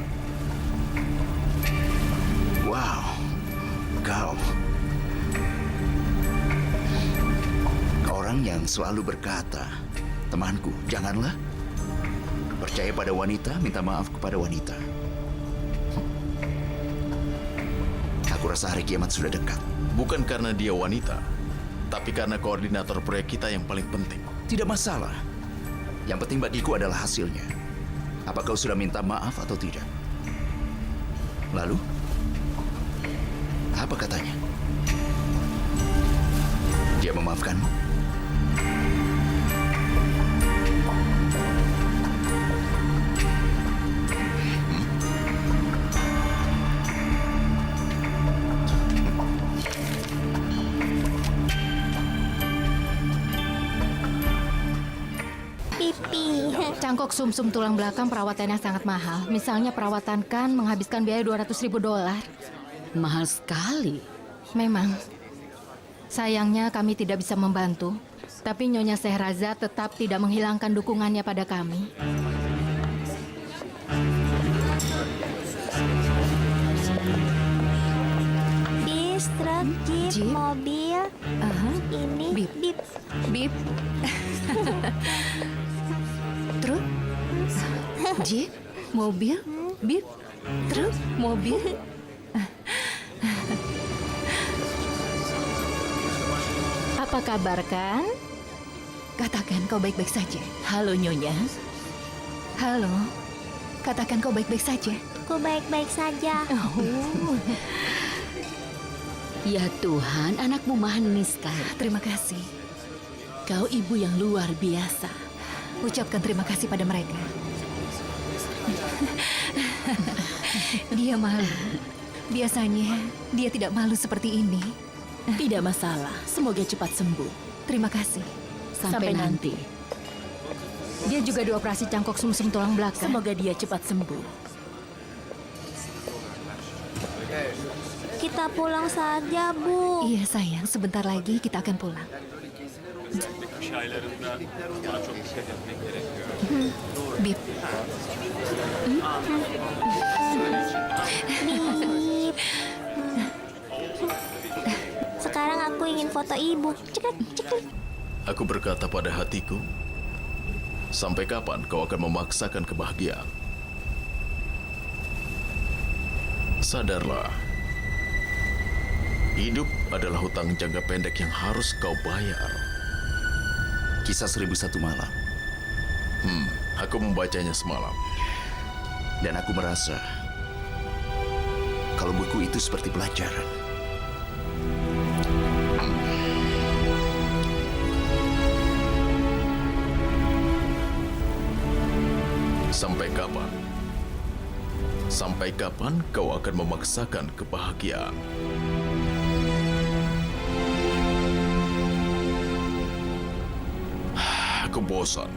Wow, kau orang yang selalu berkata, temanku, janganlah percaya pada wanita, minta maaf kepada wanita. Aku rasa hari kiamat sudah dekat. Bukan karena dia wanita, tapi karena koordinator proyek kita yang paling penting. Tidak masalah. Yang penting bagiku adalah hasilnya. Apa kau sudah minta maaf atau tidak? Lalu, apa katanya? Dia memaafkanmu? Pipi. Cangkok sumsum tulang belakang perawatannya sangat mahal. Misalnya perawatan kan menghabiskan biaya $200.000. Mahal sekali. Memang. Sayangnya kami tidak bisa membantu. Tapi Nyonya Sherazad tetap tidak menghilangkan dukungannya pada kami. Bis, truk, jeep, mobil. Ini Bip. bip. Bip. Truk. Jeep. Mobil. Bip. Truk. Mobil. Apa kabar kan? Katakan kau baik-baik saja. Halo, Nyonya. Halo. Katakan kau baik-baik saja. Ku baik-baik saja. Ya Tuhan, anakmu manis sekali. Terima kasih. Kau ibu yang luar biasa. Ucapkan terima kasih pada mereka. Dia malu. Biasanya dia tidak malu seperti ini. Tidak masalah. Semoga cepat sembuh. Terima kasih. Sampai nanti. Dia juga dioperasi cangkok sumsum tulang belakang. Semoga dia cepat sembuh. Kita pulang saja, Bu. Iya sayang, sebentar lagi kita akan pulang. kış aylarında buna çok dikkat etmek gerekiyor. Bip. Bip. Sekarang aku ingin foto ibu. Cekrek, cekrek. Aku berkata pada hatiku, sampai kapan kau akan memaksakan kebahagiaan? Sadarlah, hidup adalah hutang jangka pendek yang harus kau bayar. Kisah 1001 Malam. Aku membacanya semalam. Dan aku merasa kalau buku itu seperti pelajaran. Sampai kapan? Sampai kapan kau akan memaksakan kebahagiaan? Aku bosan.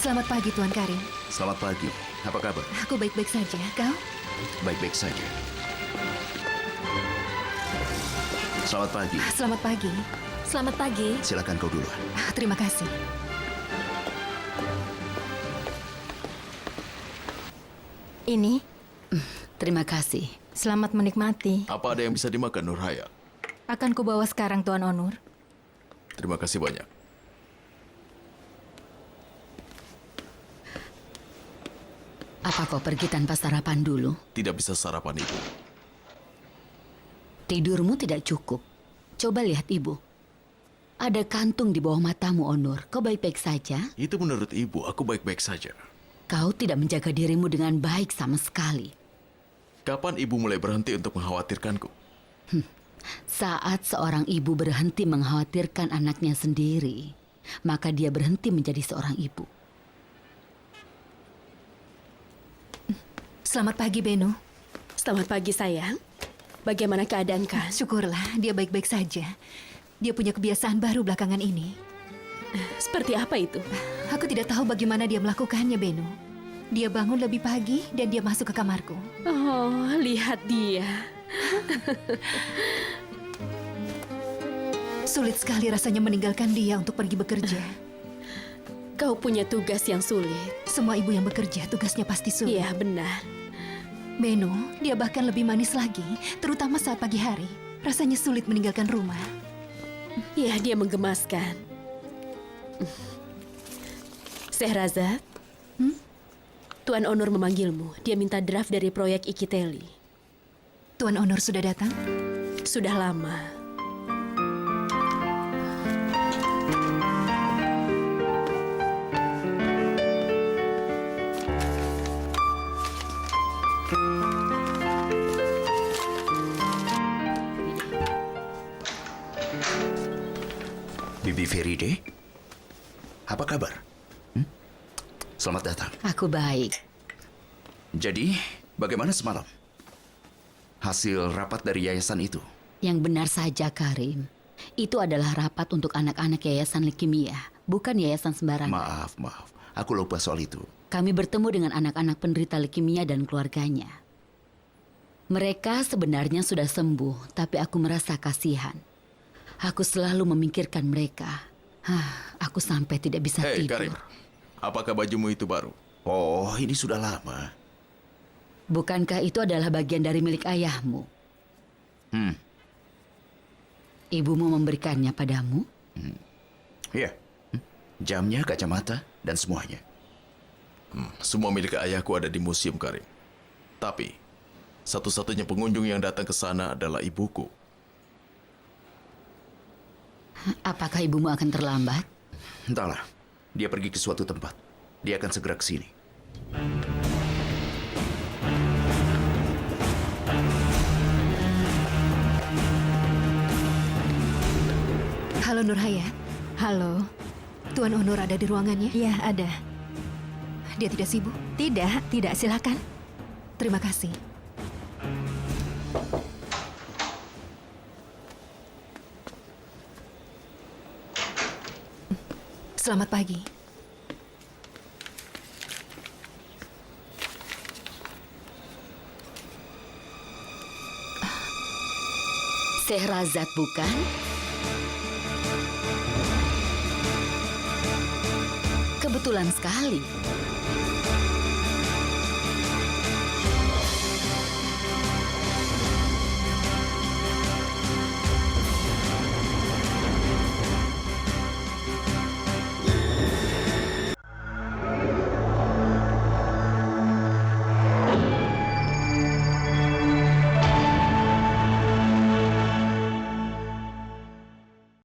Selamat pagi, Tuan Karim. Selamat pagi. Apa kabar? Aku baik-baik saja. Kau? Baik-baik saja. Selamat pagi. Selamat pagi. Selamat pagi. Silakan kau duluan. Terima kasih. Ini, Terima kasih. selamat menikmati. Apa ada yang bisa dimakan, Nurhayat? Akan kubawa sekarang, Tuan Onur. Terima kasih banyak. Apa kau pergi tanpa sarapan dulu? Tidak bisa sarapan, Ibu. Tidurmu tidak cukup. Coba lihat ibu. Ada kantung di bawah matamu, Onur. Kau baik-baik saja? Itu menurut Ibu, aku baik-baik saja. Kau tidak menjaga dirimu dengan baik sama sekali. Kapan Ibu mulai berhenti untuk mengkhawatirkanku? Saat seorang ibu berhenti mengkhawatirkan anaknya sendiri, maka dia berhenti menjadi seorang ibu. Selamat pagi, Beno. Selamat pagi, sayang. Bagaimana keadaan Kan? Syukurlah, dia baik-baik saja. Dia punya kebiasaan baru belakangan ini. Seperti apa itu? Aku tidak tahu bagaimana dia melakukannya, Beno. Dia bangun lebih pagi dan dia masuk ke kamarku. Oh, lihat dia. Sulit sekali rasanya meninggalkan dia untuk pergi bekerja. Kau punya tugas yang sulit. Semua ibu yang bekerja tugasnya pasti sulit. Iya, benar. Beno, dia bahkan lebih manis lagi, terutama saat pagi hari. Rasanya sulit meninggalkan rumah. Iya, dia menggemaskan. Sehrazad, Tuan Onur memanggilmu. Dia minta draft dari proyek Ikiteli. Tuan Onur sudah datang? Sudah lama. Bibi Feride, apa kabar? Selamat datang. Aku baik. Jadi, bagaimana semalam? Hasil rapat dari yayasan itu? Yang benar saja, Karim. Itu adalah rapat untuk anak-anak Yayasan Leukemia, bukan yayasan sembarangan. Maaf. Aku lupa soal itu. Kami bertemu dengan anak-anak penderita leukemia dan keluarganya. Mereka sebenarnya sudah sembuh, tapi aku merasa kasihan. Aku selalu memikirkan mereka. Aku sampai tidak bisa Hei, tidur. Karim. Apakah bajumu itu baru? Oh, ini sudah lama. Bukankah itu adalah bagian dari milik ayahmu? Ibumu memberikannya padamu? Iya. Jamnya, kacamata, dan semuanya. Semua milik ayahku ada di museum, Karim. Tapi, Satu-satunya pengunjung yang datang ke sana adalah ibuku. Apakah ibumu akan terlambat? Entahlah, dia pergi ke suatu tempat. Dia akan segera ke sini. Halo Nurhayat. Halo. Tuan Onur ada di ruangannya? Iya, ada. Dia tidak sibuk? Tidak, silakan. Terima kasih. Selamat pagi. Sehrazad bukan? Kebetulan sekali.